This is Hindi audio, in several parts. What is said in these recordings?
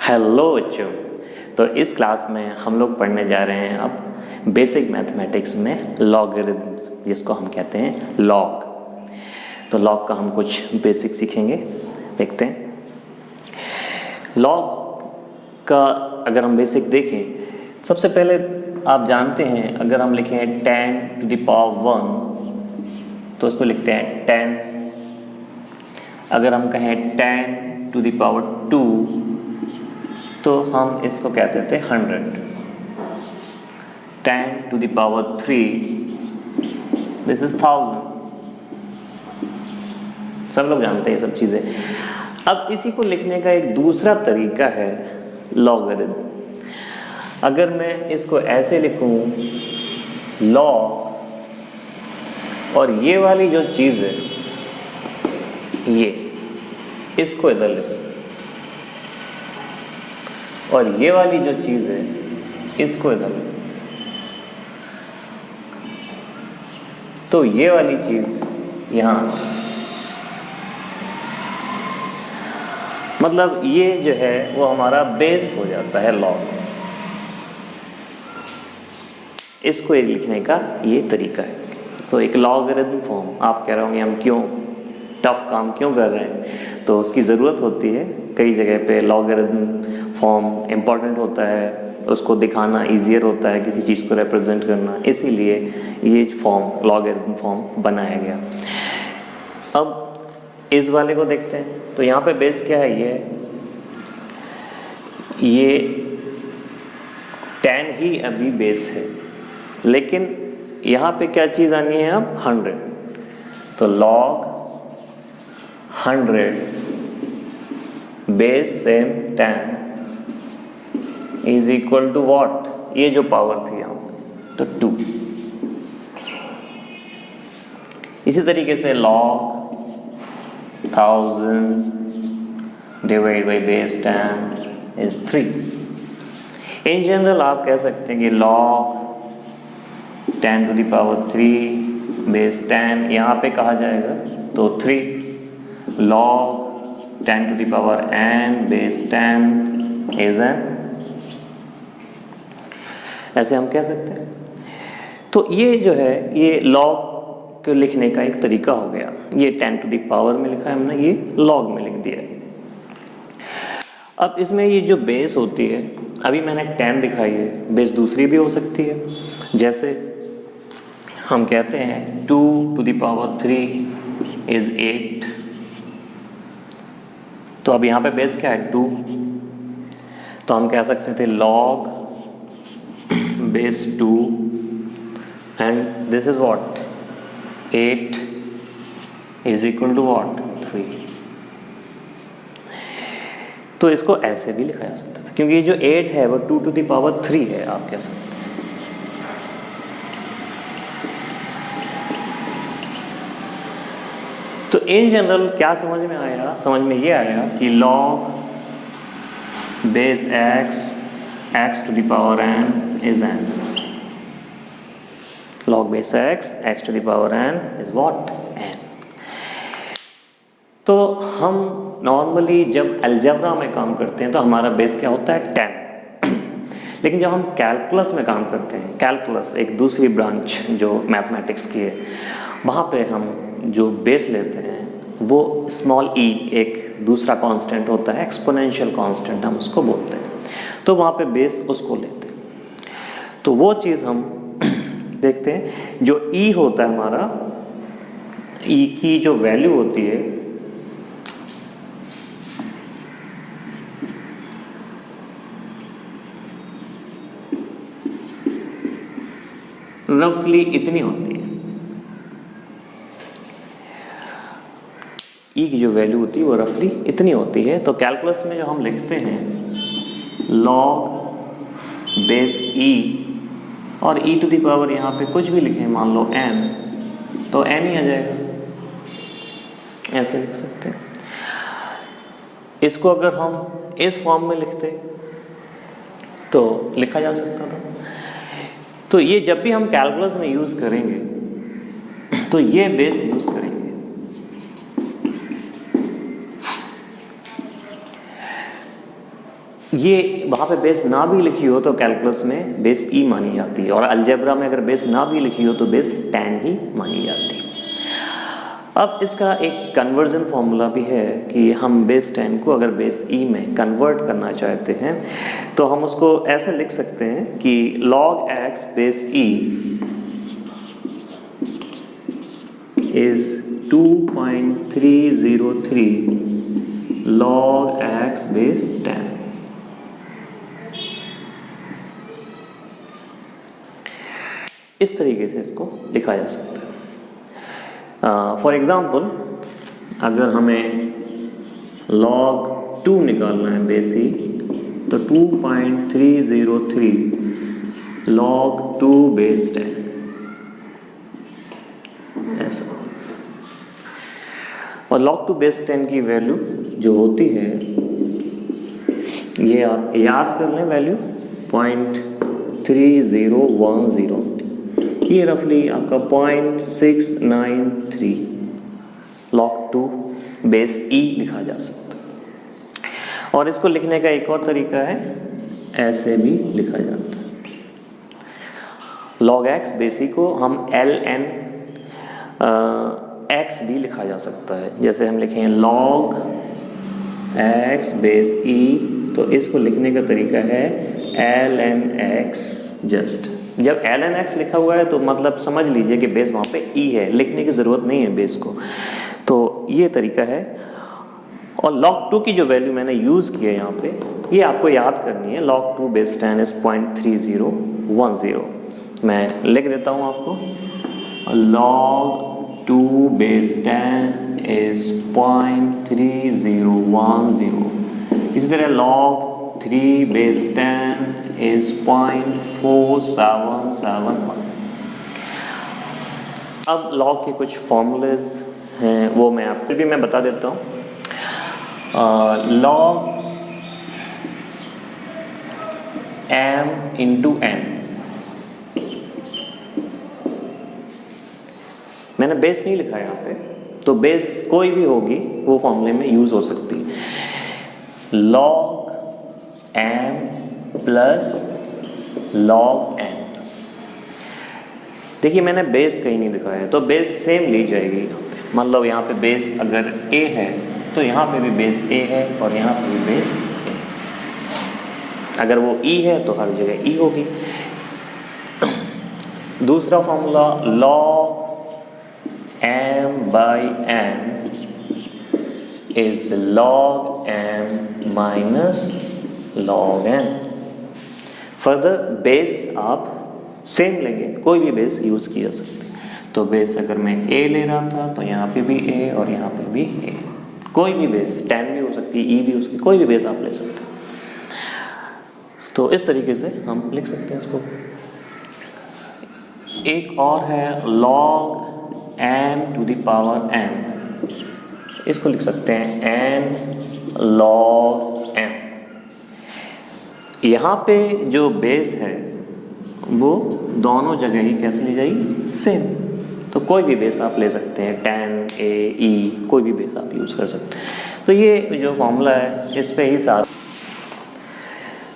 हेलो बच्चों। तो इस क्लास में हम लोग पढ़ने जा रहे हैं अब बेसिक मैथमेटिक्स में लॉगरिथम्स, जिसको हम कहते हैं लॉग। तो लॉग का हम कुछ बेसिक सीखेंगे। देखते हैं लॉग का अगर हम बेसिक देखें, सबसे पहले आप जानते हैं अगर हम लिखें 10 to the power 1 तो उसको लिखते हैं 10। अगर हम कहें 10 to the power 2 तो हम इसको कहते थे 100। 10 to the power 3 this is 1000। सब लोग जानते हैं ये सब चीज़ें। अब इसी को लिखने का एक दूसरा तरीका है लॉगरिथम। अगर मैं इसको ऐसे लिखूं लॉग, और ये वाली जो चीज़ है ये, इसको इधर लिखूं, और ये वाली जो चीज़ है इसको इधर लिखूं, तो ये वाली चीज़ यहाँ, मतलब ये जो है वो हमारा बेस हो जाता है लॉग। इसको एक लिखने का ये तरीका है। सो एक लॉगरिथम फॉर्म। आप कह रहे होंगे हम क्यों टफ काम क्यों कर रहे हैं, तो उसकी ज़रूरत होती है। कई जगह पे लॉगरिथम फॉर्म इम्पॉर्टेंट होता है, उसको दिखाना ईजियर होता है, किसी चीज़ को रिप्रेजेंट करना, इसीलिए ये फॉर्म लॉगरिथम फॉर्म बनाया गया। अब इस वाले को देखते हैं। तो यहाँ पे बेस क्या है, ये 10 ही अभी बेस है, लेकिन यहाँ पे क्या चीज़ आनी है अब 100। तो log 100 base same 10 is equal to what, ये जो पावर थी यहाँ पे तो 2। इसी तरीके से log 1000 divide by base 10 is 3। In general आप कह सकते हैं कि log 10 to the power 3 base 10, यहाँ पे कहा जाएगा तो 3। Log 10 to the power n base 10 is n, ऐसे हम कह सकते हैं। तो ये जो है ये लॉग को लिखने का एक तरीका हो गया। ये 10 to the power में लिखा है हमने, ये लॉग में लिख दिया है। अब इसमें ये जो बेस होती है, अभी मैंने 10 दिखाई है, बेस दूसरी भी हो सकती है। जैसे हम कहते हैं 2 to the power 3 इज 8। तो अब यहाँ पे बेस क्या है 2, तो हम कह सकते थे log base 2 and this is what 8 is equal to what 3। तो इसको ऐसे भी लिखा जा सकता था, क्योंकि ये जो 8 है वो 2 to the power 3 है, आप कह सकते हैं। तो इन जनरल क्या समझ में आया, समझ में ये आया कि log base x to the power n is n। log base x to the power n is what n। तो हम नॉर्मली जब अलजेब्रा में काम करते हैं तो हमारा बेस क्या होता है 10। लेकिन जब हम कैलकुलस में काम करते हैं, कैलकुलस एक दूसरी ब्रांच जो मैथमेटिक्स की है, वहाँ पे हम जो बेस लेते हैं वो स्मॉल e, एक दूसरा कांस्टेंट होता है, एक्सपोनेंशियल कांस्टेंट हम उसको बोलते हैं। तो वहाँ पे बेस उसको लेते हैं। तो वो चीज़ हम देखते हैं। जो e होता है हमारा, e की जो वैल्यू होती है रफली इतनी होती है। e की जो वैल्यू होती है वो रफली इतनी होती है। तो कैलकुलस में जो हम लिखते हैं log बेस e, और e टू दी पावर यहाँ पे कुछ भी लिखें, मान लो n, तो n ही आ जाएगा, ऐसे लिख सकते हैं। इसको अगर हम इस फॉर्म में लिखते तो लिखा जा सकता था। तो ये जब भी हम कैलकुलस में यूज़ करेंगे तो ये बेस यूज़ करेंगे। ये वहाँ पे बेस ना भी लिखी हो तो कैलकुलस में बेस ई मानी जाती है, और अलजेब्रा में अगर बेस ना भी लिखी हो तो बेस 10 ही मानी जाती है। अब इसका एक कन्वर्जन फॉर्मूला भी है कि हम बेस 10 को अगर बेस ई में कन्वर्ट करना चाहते हैं तो हम उसको ऐसे लिख सकते हैं कि log x base E is 2.303 log x base 10। इस तरीके से इसको लिखा जा सकता है। फॉर एग्जाम्पल अगर हमें log 2 निकालना है बेस ई तो 2.303 log 2 बेस 10 ऐसा। और log 2 बेस 10 की वैल्यू जो होती है ये आप याद कर लें, वैल्यू 0.3010, ये रफली आपका 0.693 log 2 बेस ई लिखा जा सकता है। और इसको लिखने का एक और तरीका है, ऐसे भी लिखा जाता है। log x बेस ई को हम ln x भी लिखा जा सकता है। जैसे हम लिखें log x बेस ई, तो इसको लिखने का तरीका है ln x जस्ट। जब ln x लिखा हुआ है तो मतलब समझ लीजिए कि बेस वहाँ पे e है, लिखने की ज़रूरत नहीं है बेस को। तो ये तरीका है। और log 2 की जो वैल्यू मैंने यूज़ की है यहाँ पे, ये आपको याद करनी है। log 2 base 10 is 0.3010। मैं लिख देता हूँ आपको, log 2 बेस 10 इज 0.3010। इसी तरह log 3 बेस 10 is 0.4771। अब log के कुछ फॉर्मूलेज हैं वो मैं आपको भी बता देता हूँ। log m इंटू n, मैंने बेस नहीं लिखा यहाँ पे, तो बेस कोई भी होगी वो फॉर्मूले में यूज हो सकती है। log m plus log n, देखिए मैंने बेस कहीं नहीं लिखा है तो बेस सेम ली जाएगी यहाँ पे। मान लो यहाँ पे बेस अगर a है तो यहाँ पे भी बेस a है और यहाँ पे भी बेस a। अगर वो e है तो हर जगह e होगी। दूसरा formula log m by n is log m minus log n। Further base आप सेम लेंगे, कोई भी बेस यूज़ किया जा सकता है। तो बेस अगर मैं a ले रहा था तो यहाँ पे भी a और यहाँ पे भी a। कोई भी बेस 10 भी हो सकती है, e भी हो सकती है, कोई भी बेस आप ले सकते हैं। तो इस तरीके से हम लिख सकते हैं इसको। एक और है log n to the power n, इसको लिख सकते हैं n log m। यहाँ पे जो बेस है वो दोनों जगह ही कैसे ली जाएगी, सेम। तो कोई भी बेस आप ले सकते हैं, 10 a e, कोई भी बेस आप यूज़ कर सकते हैं। तो ये जो फॉर्मूला है इस पे ही सारा।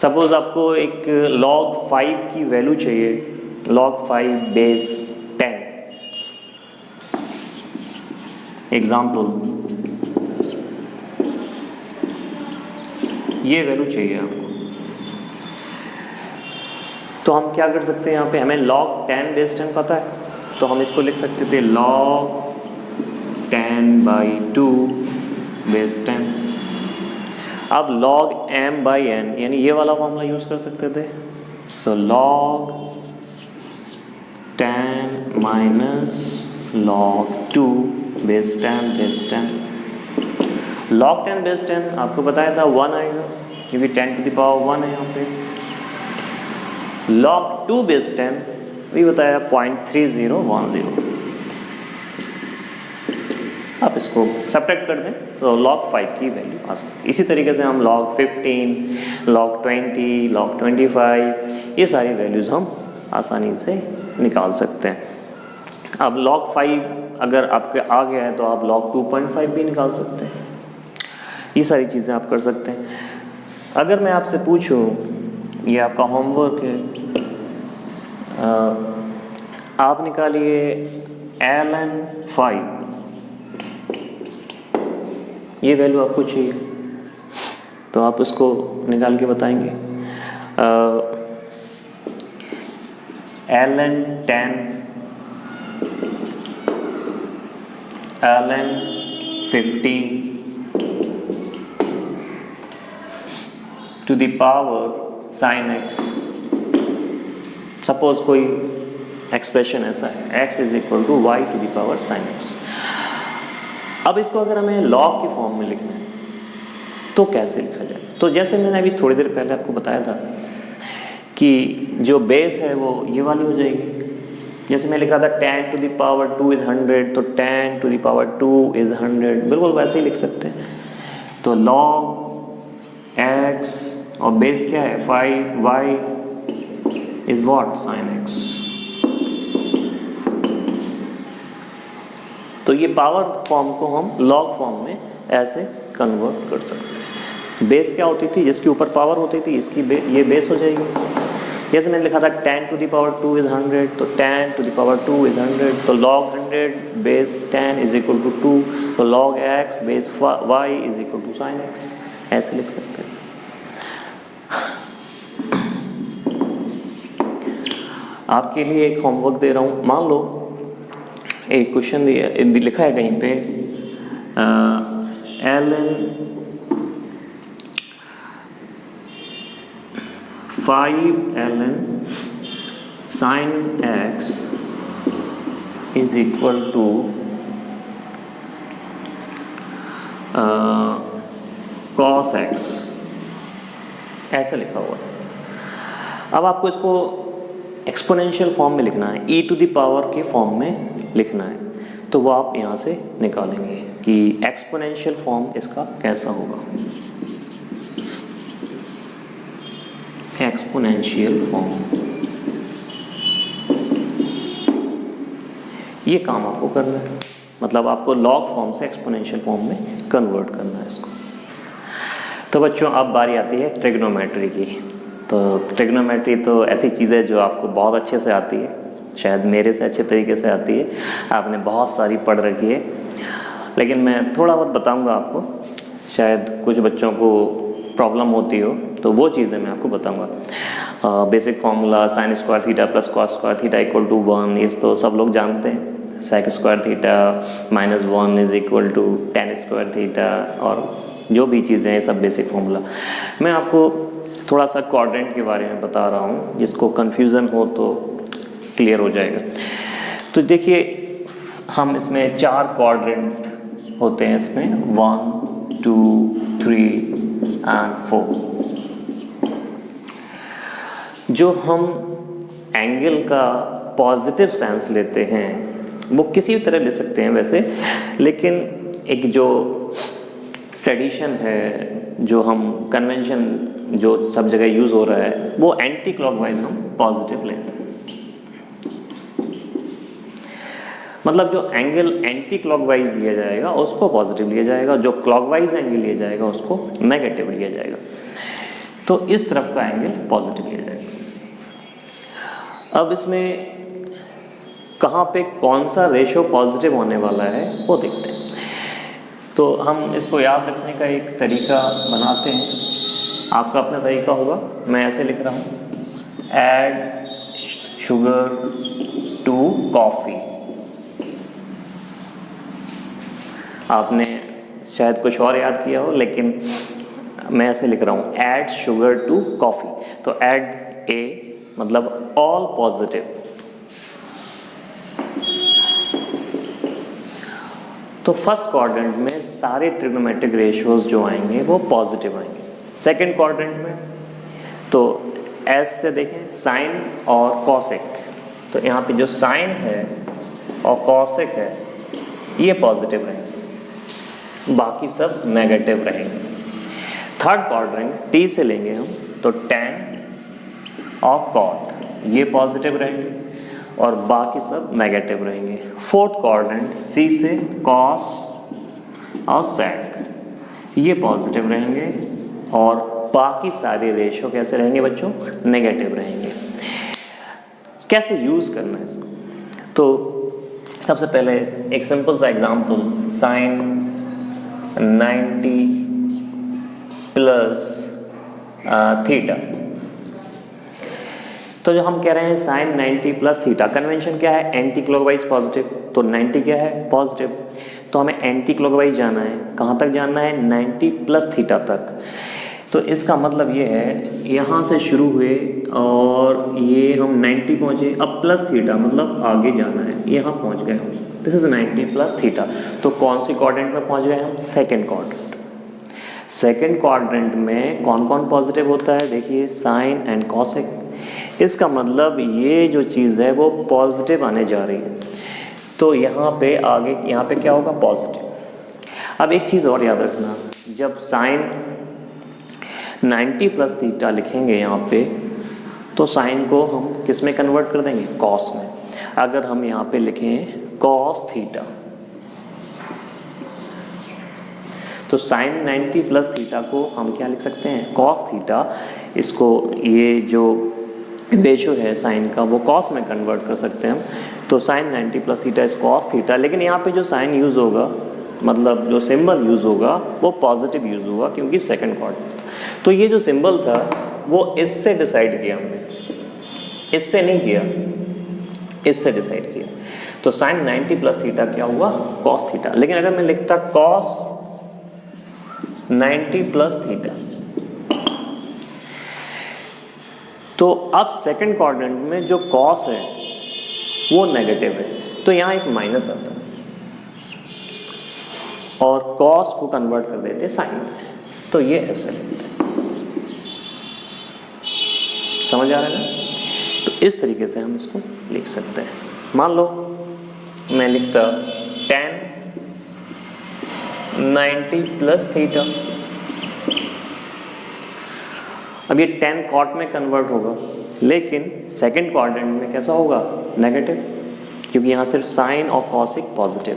सपोज आपको एक log 5 की वैल्यू चाहिए, log 5 बेस 10। एग्जाम्पल, ये वैल्यू चाहिए आपको, तो हम क्या कर सकते हैं, यहाँ पे हमें log 10 बेस 10 पता है तो हम इसको लिख सकते थे log 10/2 बेस 10। अब log m बाई n यानी ये वाला फॉर्मूला यूज़ कर सकते थे। सो log 10 minus log 2 base 10 base 10। log 10 base 10 आपको बताया था 1 आएगा क्योंकि 10 टू द पावर 1 है यहाँ पे। log 2 बेस 10 भी बताया 0.3010। आप इसको सब्ट्रैक्ट कर दें तो log 5 की वैल्यू आ सकती है। इसी तरीके से हम log 15, log 20, log 25 ये सारी वैल्यूज़ हम आसानी से निकाल सकते हैं। अब log 5 अगर आपके आ गया है तो आप log 2.5 भी निकाल सकते हैं। ये सारी चीज़ें आप कर सकते हैं। अगर मैं आपसे पूछूं, ये आपका होमवर्क है, आप निकालिए ln 5, ये वैल्यू आपको चाहिए, तो आप उसको निकाल के बताएंगे। ln 10, ln 15 to the power sin x। Suppose कोई एक्सप्रेशन ऐसा है x is equal to y to the power sin x। अब इसको अगर हमें लॉग के फॉर्म में लिखना है तो कैसे लिखा जाए? तो जैसे मैंने अभी थोड़ी देर पहले आपको बताया था कि जो बेस है वो ये वाली हो जाएगी। जैसे मैं लिख रहा था 10 टू द पावर 2 इज़ 100, तो 10 टू द पावर 2 इज़ 100, बिल्कुल वैसे ही लिख सकते हैं। तो log x और बेस क्या है 5, y is what sin x। तो ये पावर फॉर्म को हम लॉग फॉर्म में ऐसे कन्वर्ट कर सकते हैं। बेस क्या होती थी, जिसके ऊपर पावर होती थी, इसकी ये बेस हो जाएगी। जैसे मैंने लिखा था 10 टू द पावर 2 इज़ 100, तो 10 टू द पावर 2 इज़ 100, तो log 100 base 10 is equal to 2, तो log x base y is equal to sin x, ऐसे लिख सकते हैं। आपके लिए एक होमवर्क दे रहा हूँ। मान लो एक क्वेश्चन लिखा है कहीं पे ln 5 ln sin x is equal to cos x, ऐसा लिखा हुआ है। अब आपको इसको एक्सपोनेंशियल फॉर्म में लिखना है, e टू द पावर के फॉर्म में लिखना है, तो वो आप यहाँ से निकालेंगे कि एक्सपोनेंशियल फॉर्म इसका कैसा होगा। एक्सपोनेंशियल फॉर्म, ये काम आपको करना है, मतलब आपको लॉग फॉर्म से एक्सपोनेंशियल फॉर्म में कन्वर्ट करना है इसको। तो बच्चों अब बारी आती है ट्रिग्नोमेट्री की। तो ट्रिग्नोमेट्री तो ऐसी चीज़ है जो आपको बहुत अच्छे से आती है, शायद मेरे से अच्छे तरीके से आती है, आपने बहुत सारी पढ़ रखी है, लेकिन मैं थोड़ा बहुत बताऊंगा आपको, शायद कुछ बच्चों को प्रॉब्लम होती हो, तो वो चीज़ें मैं आपको बताऊंगा। Basic formula sine square theta plus cos square theta equal to 1, ये तो सब लोग जानते हैं। Sec square theta minus 1 is equal to tan square theta, और जो भी चीज़ें हैं सब बेसिक फार्मूला। मैं आपको थोड़ा सा क्वाड्रेंट के बारे में बता रहा हूँ, जिसको कन्फ्यूज़न हो तो क्लियर हो जाएगा। तो देखिए हम इसमें 4 क्वाड्रेंट होते हैं, इसमें 1, 2, 3 एंड 4। जो हम एंगल का पॉजिटिव सेंस लेते हैं वो किसी भी तरह ले सकते हैं वैसे, लेकिन एक जो ट्रेडिशन है, जो हम कन्वेंशन जो सब जगह यूज़ हो रहा है, वो एंटी क्लॉकवाइज हम पॉजिटिव लेते हैं। मतलब जो एंगल एंटी क्लॉकवाइज लिया जाएगा उसको पॉजिटिव लिया जाएगा, जो क्लॉकवाइज एंगल लिया जाएगा उसको नेगेटिव लिया जाएगा। तो इस तरफ का एंगल पॉजिटिव लिया जाएगा। अब इसमें कहाँ पे कौन सा रेशो पॉजिटिव होने वाला है वो देखते हैं। तो हम इसको याद रखने का एक तरीका बनाते हैं, आपका अपना तरीका होगा। मैं ऐसे लिख रहा हूँ, ऐड शुगर टू कॉफ़ी। आपने शायद कुछ और याद किया हो, लेकिन मैं ऐसे लिख रहा हूँ, ऐड शुगर टू कॉफ़ी। तो ऐड ए मतलब ऑल पॉजिटिव। तो फर्स्ट क्वाड्रेंट में सारे ट्रिग्नोमेट्रिक रेशियोज जो आएंगे वो पॉजिटिव आएंगे। सेकंड क्वाड्रेंट में तो एस से देखें, साइन और कॉसेक, तो यहाँ पे जो साइन है और कॉसेक है ये पॉजिटिव रहेंगे, बाकी सब नेगेटिव रहेंगे। थर्ड क्वाड्रेंट टी से लेंगे हम, तो टैन और कॉट ये पॉजिटिव रहेंगे और बाकी सब नेगेटिव रहेंगे। फोर्थ क्वाड्रेंट सी से कॉस और सेक ये पॉजिटिव रहेंगे और बाकी सारे रेशियो कैसे रहेंगे बच्चों, नेगेटिव रहेंगे। कैसे यूज़ करना है इसको, तो सबसे पहले एक सिंपल सा एग्जांपल, साइन 90 प्लस थीटा। तो जो हम कह रहे हैं साइन 90 प्लस थीटा, कन्वेंशन क्या है, एंटी क्लॉकवाइज पॉजिटिव, तो 90 क्या है, पॉजिटिव, तो हमें एंटी क्लॉकवाइज जाना है। कहाँ तक जाना है, 90 प्लस थीटा तक। तो इसका मतलब ये है यहाँ से शुरू हुए और ये हम 90 पहुँचे, अब प्लस थीटा मतलब आगे जाना है, यहाँ पहुँच गए हम, दिस इज 90 प्लस थीटा। तो कौन सी क्वाड्रेंट में पहुँच गए हम, सेकेंड क्वाड्रेंट। सेकेंड क्वाड्रेंट में कौन कौन पॉजिटिव होता है, देखिए साइन एंड कॉसेक। इसका मतलब ये जो चीज़ है वो पॉजिटिव आने जा रही है, तो यहाँ पे आगे यहाँ पे क्या होगा, पॉजिटिव। अब एक चीज़ और याद रखना, जब साइन 90 प्लस थीटा लिखेंगे यहाँ पे, तो साइन को हम किस में कन्वर्ट कर देंगे, कॉस में। अगर हम यहाँ पे लिखें कॉस थीटा, तो साइन 90 प्लस थीटा को हम क्या लिख सकते हैं, कॉस थीटा। इसको ये जो रेशो है साइन का वो कॉस में कन्वर्ट कर सकते हैं हम, तो sine 90 plus theta is cos theta. लेकिन यहाँ पे जो साइन यूज़ होगा, मतलब जो सिंबल यूज़ होगा वो पॉजिटिव यूज़ होगा, क्योंकि सेकंड क्वाड्रेंट। तो ये जो सिंबल था वो इससे डिसाइड किया हमने, इससे नहीं किया, इससे डिसाइड किया। तो साइन 90 प्लस थीटा क्या हुआ, कॉस थीटा। लेकिन अगर मैं लिखता कॉस 90 प्लस थीटा, तो अब सेकंड क्वाड्रेंट में जो कॉस है वो नेगेटिव है, तो यहाँ एक माइनस आता है और कॉस को कन्वर्ट कर देते साइन में, तो ये ऐसे लिखते हैं। समझ आ रहा है ना? तो इस तरीके से हम इसको लिख सकते हैं। मान लो मैं लिखता tan 90 प्लस थीटा, अब ये tan cot में कन्वर्ट होगा, लेकिन सेकंड क्वाड्रेंट में कैसा होगा, नेगेटिव, क्योंकि यहाँ सिर्फ साइन और कॉसिक पॉजिटिव,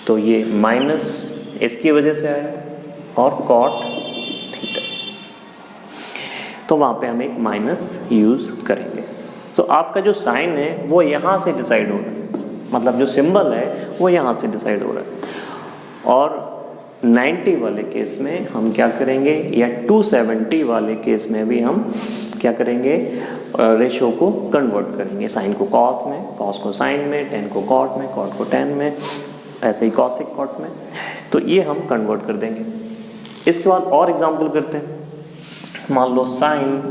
तो ये माइनस इसकी वजह से आया और cot थीटा, तो वहाँ पे हम एक माइनस यूज़ करेंगे। तो आपका जो साइन है वो यहाँ से डिसाइड हो रहा है, मतलब जो सिंबल है वो यहाँ से डिसाइड हो रहा है। और 90 वाले केस में हम क्या करेंगे, या 270 वाले केस में भी हम क्या करेंगे, रेशो को कन्वर्ट करेंगे, साइन को कॉस में, कॉस को साइन में, टेन को कॉट में, कॉट को टेन में, ऐसे ही कॉसिक कॉट में। तो ये हम कन्वर्ट कर देंगे। इसके बाद और एग्जांपल करते हैं। मान लो साइन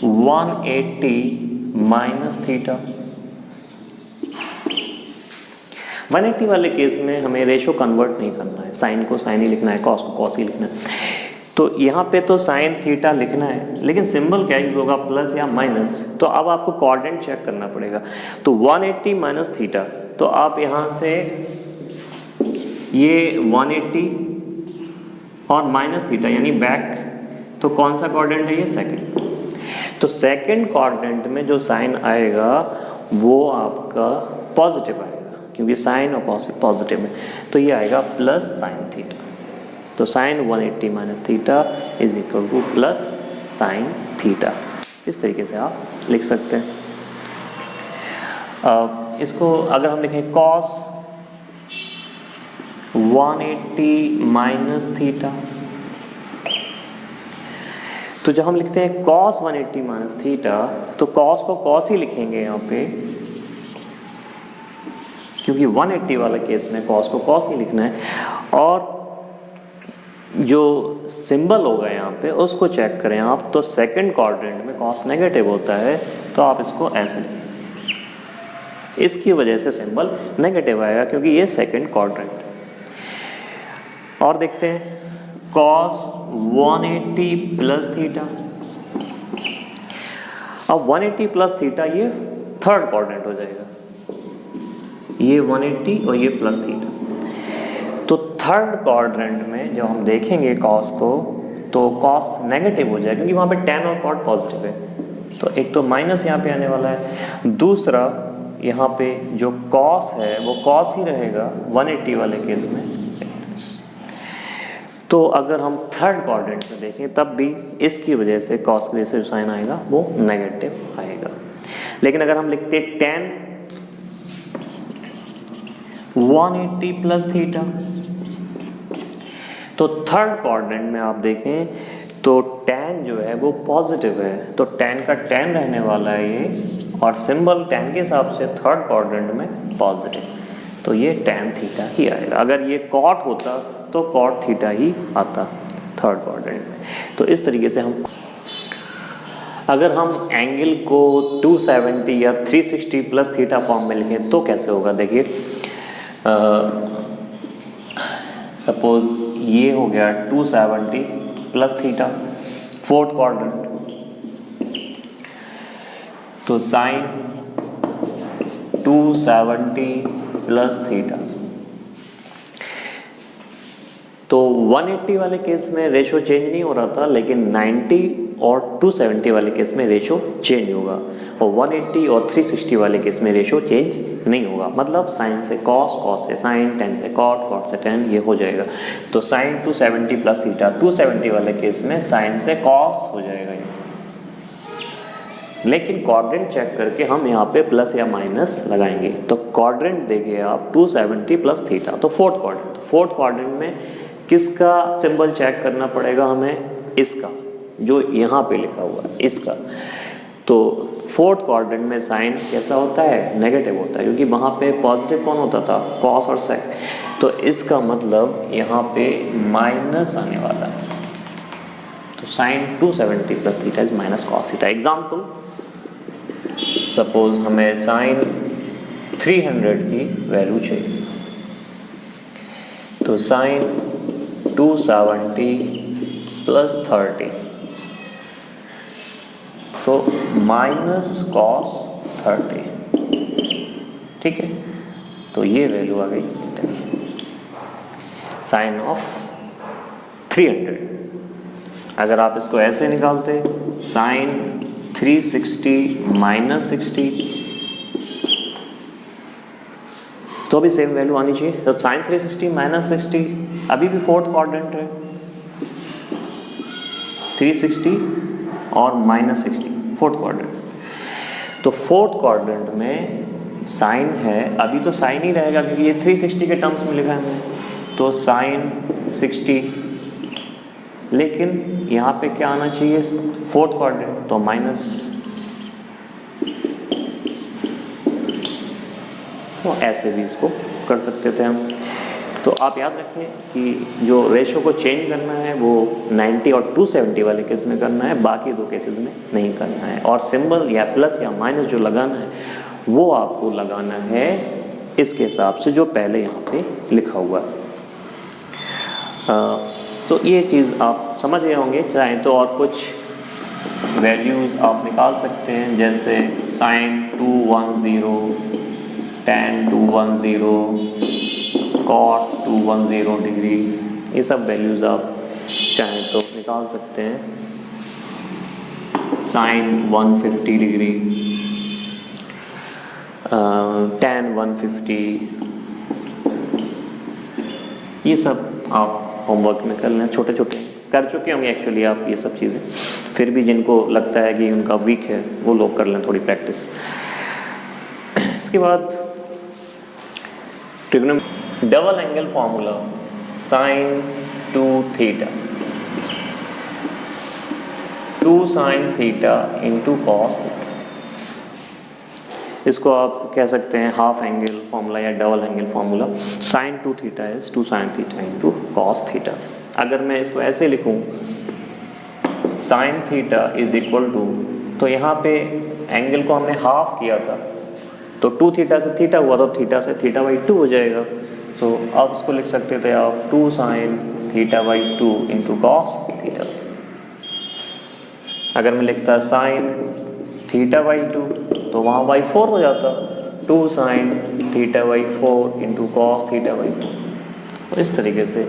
180 माइनस थीटा। 180 वाले केस में हमें रेशो कन्वर्ट नहीं करना है, साइन को साइन ही लिखना है, कॉस को कॉस ही लिखना है। तो यहाँ पे तो साइन थीटा लिखना है, लेकिन सिंबल क्या यूज होगा, प्लस या माइनस। तो अब आपको क्वाड्रेंट चेक करना पड़ेगा। तो 180 माइनस थीटा, तो आप यहाँ से ये 180 और माइनस थीटा यानी बैक, तो कौन सा क्वाड्रेंट है ये, सेकंड। तो सेकंड क्वाड्रेंट में जो साइन आएगा वो आपका पॉजिटिव आएगा, क्योंकि साइन और कॉस पॉजिटिव है, तो ये आएगा प्लस साइन थीटा। तो sine 180 minus theta is equal to plus sine theta. इस तरीके से आप लिख सकते हैं। इसको अगर हम लिखें कॉस 180 माइनस थीटा, तो जब हम लिखते हैं कॉस 180 माइनस थीटा, तो कॉस को कॉस ही लिखेंगे यहाँ पे, क्योंकि 180 वाला केस में कॉस को कॉस ही लिखना है। और जो सिंबल होगा यहाँ पे उसको चेक करें आप, तो सेकंड क्वाड्रेंट में कॉस नेगेटिव होता है, तो आप इसको ऐसे लिखें, इसकी वजह से सिंबल नेगेटिव आएगा, क्योंकि ये सेकंड क्वाड्रेंट। और देखते हैं कॉस 180 प्लस थीटा। अब 180 प्लस थीटा ये थर्ड क्वाड्रेंट हो जाएगा, ये 180 और ये प्लस थीटा। तो थर्ड क्वाड्रेंट में जब हम देखेंगे कॉस को, तो कॉस नेगेटिव हो जाएगा, क्योंकि वहाँ पे टेन और कॉट पॉजिटिव है, तो एक तो माइनस यहाँ पे आने वाला है, दूसरा यहाँ पे जो कॉस है वो कॉस ही रहेगा 180 वाले केस में। तो अगर हम थर्ड क्वाड्रेंट में देखें तब भी इसकी वजह से कॉस की वजह से जो साइन आएगा वो नेगेटिव आएगा। लेकिन अगर हम लिखते tan 180 प्लस थीटा, तो थर्ड क्वाड्रेंट में आप देखें तो tan जो है वो पॉजिटिव है, तो tan का tan रहने वाला है ये, और सिंबल tan के हिसाब से थर्ड क्वाड्रेंट में पॉजिटिव, तो ये tan थीटा ही आएगा। अगर ये cot होता तो cot थीटा ही आता थर्ड क्वाड्रेंट में। तो इस तरीके से हम अगर हम एंगल को 270 या 360 प्लस थीटा फॉर्म में लिखें तो कैसे होगा। देखिए सपोज ये हो गया 270 प्लस थीटा फोर्थ क्वाड्रेंट, तो साइन 270 प्लस थीटा। तो 180 वाले केस में रेशो चेंज नहीं हो रहा था, लेकिन 90 और 270 वाले केस में रेशो चेंज होगा, और 180 और 360 वाले केस में रेशो चेंज नहीं होगा। मतलब साइन से कॉस, कॉस से साइन, टेन से कॉट, कॉट से टेन, ये हो जाएगा। तो साइन 270 प्लस थीटा 270 वाले केस में साइन से कॉस हो जाएगा ये। लेकिन क्वाड्रेंट चेक करके हम यहाँ पे प्लस या माइनस लगाएंगे। तो क्वाड्रेंट देखिए आप 270 प्लस थीटा, तो फोर्थ क्वाड्रेंट, तो फोर्थ क्वाड्रेंट में किसका सिंबल चेक करना पड़ेगा हमें, इसका जो यहाँ पे लिखा हुआ है इसका। तो फोर्थ क्वाड्रेंट में साइन कैसा होता है, नेगेटिव होता है, क्योंकि वहाँ पे पॉजिटिव कौन होता था, कॉस और सेक। तो इसका मतलब यहाँ पे माइनस आने वाला है। तो sine 270 plus theta is minus cos theta. Example, suppose हमें साइन 300 की वैल्यू चाहिए, तो साइन 270 प्लस 30, तो माइनस कॉस 30, ठीक है। तो ये वैल्यू आ गई साइन ऑफ 300। अगर आप इसको ऐसे निकालते, साइन 360 माइनस 60, तो अभी सेम वैल्यू आनी चाहिए। तो साइन 360 माइनस 60 अभी भी फोर्थ क्वाड्रेंट है, 360 और माइनस 60 फोर्थ क्वाड्रेंट। तो फोर्थ क्वाड्रेंट में साइन है, अभी तो साइन ही रहेगा क्योंकि ये 360 के टर्म्स में लिखा है हमने, तो साइन 60, लेकिन यहाँ पे क्या आना चाहिए, फोर्थ क्वाड्रेंट, तो माइनस। तो ऐसे भी इसको कर सकते थे हम। तो आप याद रखें कि जो रेशो को चेंज करना है वो 90 और 270 वाले केस में करना है, बाकी दो केसेस में नहीं करना है। और सिंबल या प्लस या माइनस जो लगाना है वो आपको लगाना है इसके हिसाब से जो पहले यहाँ पे लिखा हुआ है। तो ये चीज़ आप समझ गए होंगे। चाहें तो और कुछ वैल्यूज़ आप निकाल सकते हैं, जैसे साइन 210, tan 210, cot 210 डिग्री, ये सब वैल्यूज़ आप चाहें तो निकाल सकते हैं। साइन 150 डिग्री, tan 150, ये सब आप होमवर्क में कर लें। छोटे छोटे कर चुके होंगे एक्चुअली आप ये सब चीज़ें, फिर भी जिनको लगता है कि उनका वीक है वो लोग कर लें थोड़ी प्रैक्टिस। इसके बाद trigonometry double angle formula sine 2 theta, 2 sine theta into cos theta. इसको आप कह सकते हैं हाफ एंगल फॉर्मूला या double angle formula. Sine 2 theta is 2 sine theta into cos theta. अगर मैं इसको ऐसे लिखूं, sine theta is equal to, तो यहाँ पे एंगल को हमने हाफ किया था, तो 2 थीटा से थीटा हुआ, तो थीटा से थीटा बाई 2 हो जाएगा। सो अब इसको लिख सकते थे आप 2 sine theta by 2 into cos theta. अगर मैं लिखता साइन थीटा बाई 2 तो वहाँ बाई 4 हो जाता, 2 sine theta by 4 into cos theta by 4। तो इस तरीके से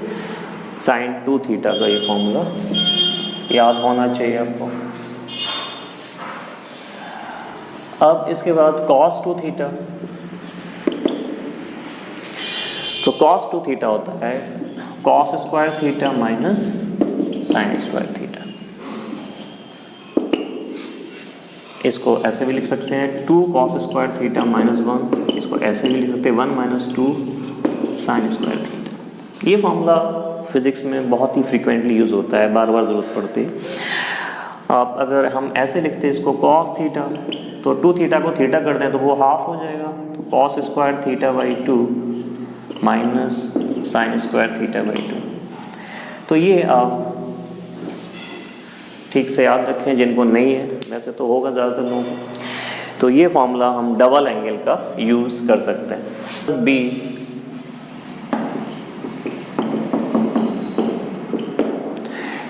साइन 2 थीटा का ये फॉर्मूला याद होना चाहिए आपको। अब इसके बाद cos 2 थीटा, तो cos 2 थीटा होता है cos square theta minus sign square theta. इसको ऐसे भी लिख सकते हैं 2 कॉस स्क्वायर थीटा माइनस 1, इसको ऐसे भी लिख सकते हैं 1 माइनस 2 साइन स्क्वायर थीटा। ये फॉर्मूला फिजिक्स में बहुत ही फ्रीक्वेंटली यूज़ होता है, बार बार ज़रूरत पड़ती है। अब अगर हम ऐसे लिखते हैं इसको कॉस थीटा, तो 2 थीटा को थीटा कर दें तो वो हाफ हो जाएगा, तो cos square theta by 2 minus sign square theta by 2। तो ये आप ठीक से याद रखें जिनको नहीं है, वैसे तो होगा ज़्यादातर लोगों को। तो ये फॉर्मूला हम डबल एंगल का यूज़ कर सकते हैं। बी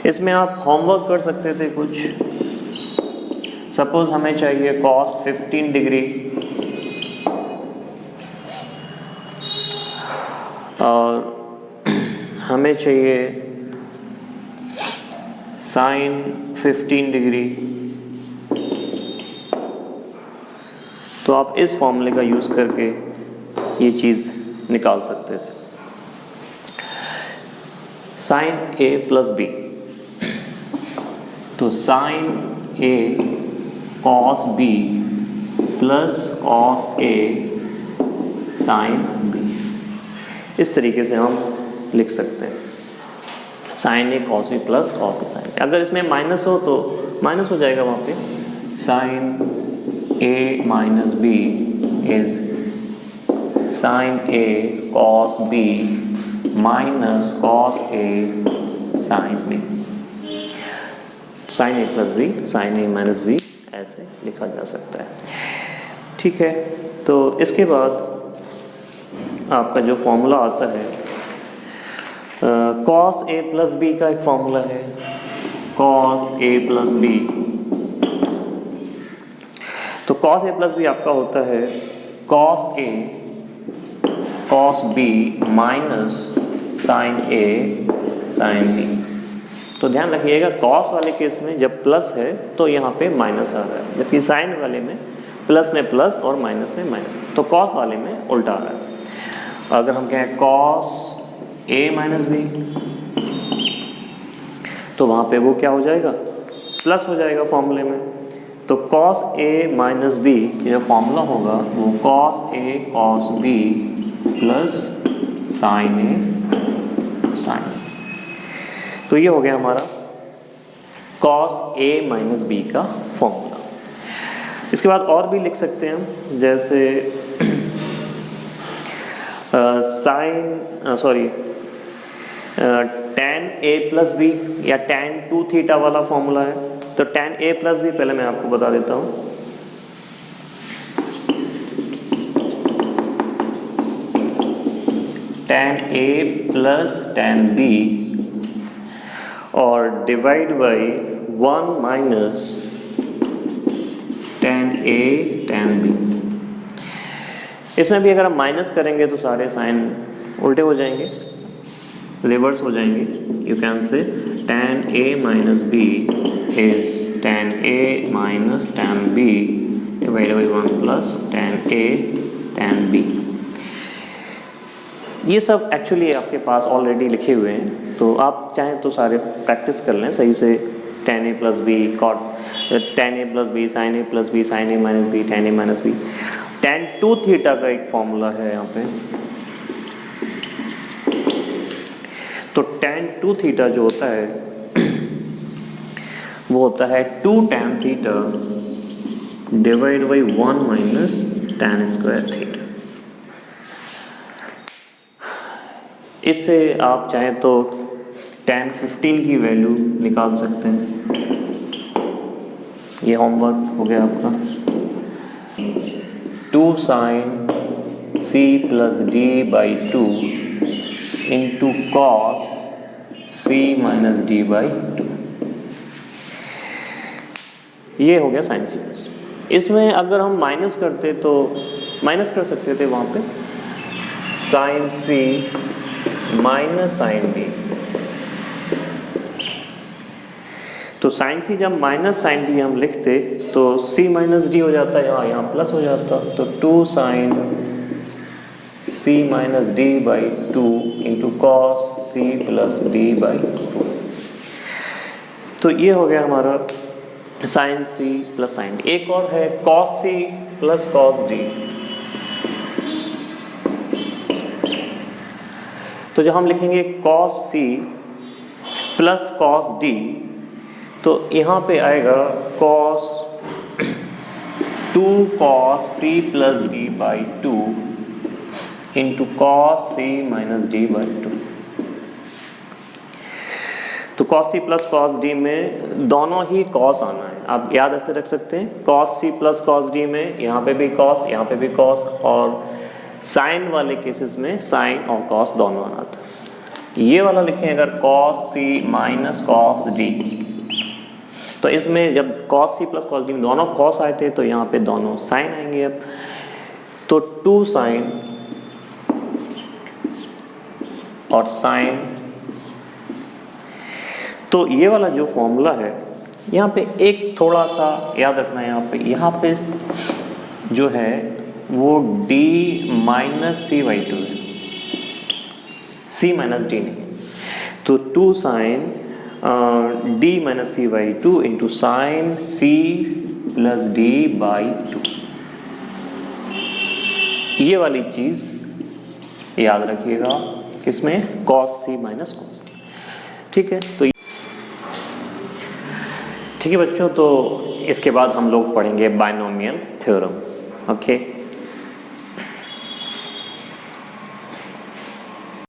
इसमें आप होमवर्क कर सकते थे कुछ। सपोज हमें चाहिए कॉस 15 डिग्री और हमें चाहिए साइन 15 डिग्री, तो आप इस फॉर्मूले का यूज़ करके ये चीज़ निकाल सकते थे। साइन ए प्लस बी, तो sign a cos B plus cos a sine B, इस तरीके से हम लिख सकते हैं। Sign a cos B plus cos a sine B. अगर इसमें माइनस हो तो माइनस हो जाएगा वहाँ पे, sine a minus b is sine a cos b minus cos a sine b. Sine a plus b sine a minus b ऐसे लिखा जा सकता है। ठीक है, तो इसके बाद आपका जो फॉर्मूला आता है कॉस ए प्लस बी का एक फॉर्मूला है, कॉस ए प्लस बी। तो कॉस ए प्लस बी आपका होता है cos A cos b minus sign A sine B. तो ध्यान रखिएगा कॉस वाले केस में जब प्लस है तो यहाँ पे माइनस आ रहा है, जबकि साइन वाले में प्लस में प्लस और माइनस में माइनस, तो कॉस वाले में उल्टा आ रहा है। अगर हम कहें कॉस ए माइनस बी, तो वहाँ पे वो क्या हो जाएगा, प्लस हो जाएगा फॉर्मूले में। तो कॉस ए माइनस बी जो फॉर्मूला होगा वो cos A cos B plus sign A sign. तो ये हो गया हमारा कॉस ए माइनस बी का फॉर्मूला। इसके बाद और भी लिख सकते हैं हम, जैसे tan a प्लस बी या tan 2 थीटा वाला फॉर्मूला है। तो tan a प्लस बी पहले मैं आपको बता देता हूँ। tan a plus tan b और divide by 1 minus tan a tan b। इसमें भी अगर हम माइनस करेंगे तो सारे साइन उल्टे हो जाएंगे, रिवर्स हो जाएंगे। You can say tan a minus b is tan a minus tan b divide by 1 plus tan a tan b। ये सब एक्चुअली आपके पास ऑलरेडी लिखे हुए हैं, तो आप चाहें तो सारे प्रैक्टिस कर लें सही से। tan a plus b tan a plus b sine a plus b sine a minus b tan a minus b. tan 2 theta का एक फॉर्मूला है यहाँ पे। तो tan 2 थीटा जो होता है वो होता है 2 tan theta divide by 1 minus tan square theta. इससे आप चाहें तो tan 15 की वैल्यू निकाल सकते हैं। ये होमवर्क हो गया आपका। 2 sine c plus D by 2 into cos c minus D by 2। ये हो गया साइन c। इसमें अगर हम माइनस करते तो माइनस कर सकते थे वहाँ पे sine c minus sine b। तो साइन c जब माइनस साइन d हम लिखते तो c माइनस d हो जाता है, यहाँ प्लस हो जाता। तो 2 sine c minus D by two into cos C plus D by two. तो ये हो गया हमारा sine C plus sine D. एक और है कॉस सी प्लस कॉस डी। तो जब हम लिखेंगे कॉस सी प्लस कॉस डी, तो यहाँ पे आएगा cos 2 cos C plus D by two into cos C minus D by two. तो कॉस सी प्लस कॉस डी में दोनों ही कॉस आना है। आप याद ऐसे रख सकते हैं, कॉस सी प्लस कॉस डी में यहाँ पे भी कॉस, यहाँ पे भी कॉस, और साइन वाले केसेस में साइन और कॉस दोनों आना था। ये वाला लिखें अगर कॉस सी माइनस कॉस डी, तो इसमें जब कॉस सी प्लस कॉस डी में दोनों कॉस आए थे तो यहाँ पे दोनों साइन आएंगे। अब तो 2 साइन और साइन, तो ये वाला जो फॉर्मूला है यहाँ पे एक थोड़ा सा याद रखना है। यहाँ पे जो है वो d minus c by two है, c माइनस डी नहीं। तो 2 sine d minus c by two into sine c plus D by two. ये वाली चीज याद रखिएगा, किसमें? कॉस सी माइनस कॉस डी। ठीक है, तो ठीक है बच्चों, तो इसके बाद हम लोग पढ़ेंगे बायनोमियल थ्योरम। ओके।